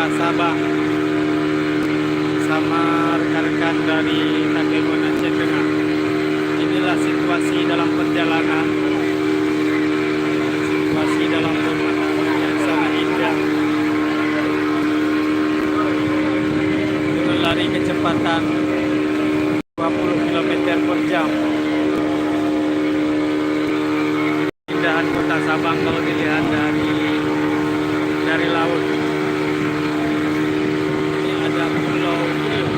Sabang sama rekan-rekan dari Takengon Aceh Tengah. Inilah situasi dalam perjalanan, situasi dalam pemandangan yang sangat indah dengan lari kecepatan 20 km per jam. Keindahan kota Sabang kalau dilihat dari laut. Ini ada Pulau Priok.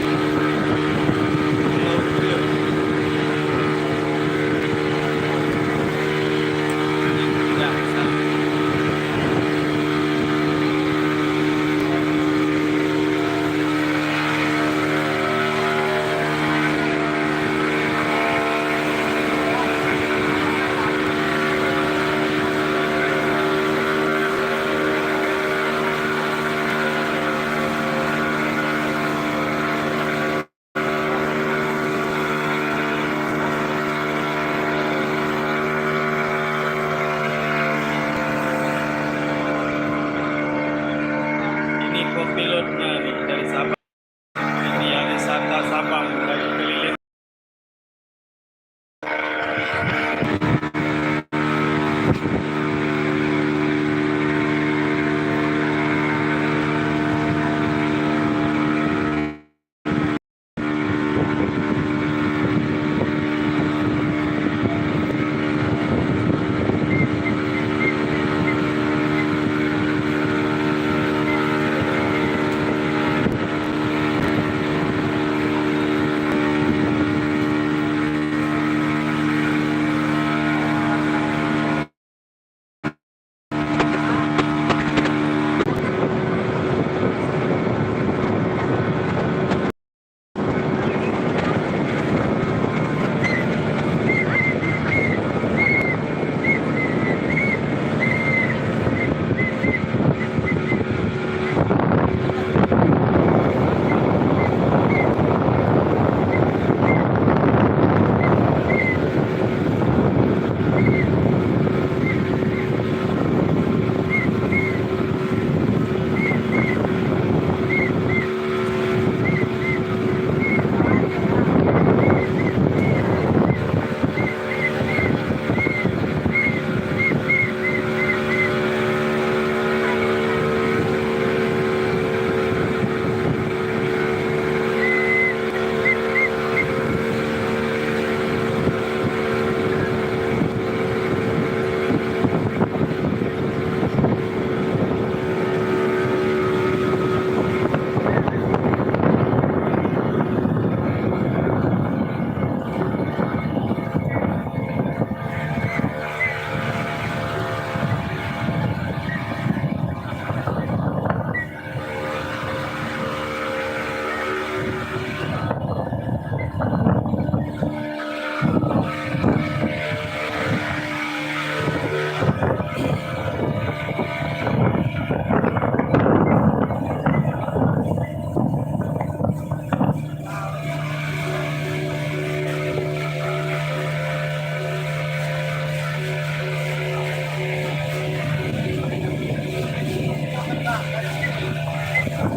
Pulau Priok. Ya, sana. Ini kopilotnya nih dari Sabang. Ini yang wisata Sabang dari keliling.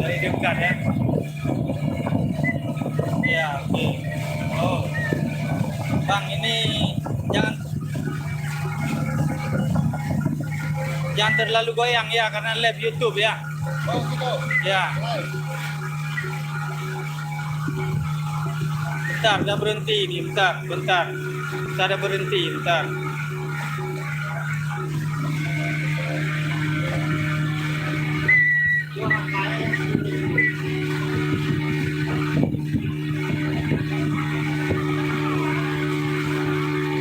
Dari dekat ya. Ya, oke. Oh, Bang, ini jangan jangan terlalu goyang ya, karena live YouTube ya. Oh gitu. Ya, bentar, udah berhenti ini, bentar, bentar. Kita ada berhenti, bentar.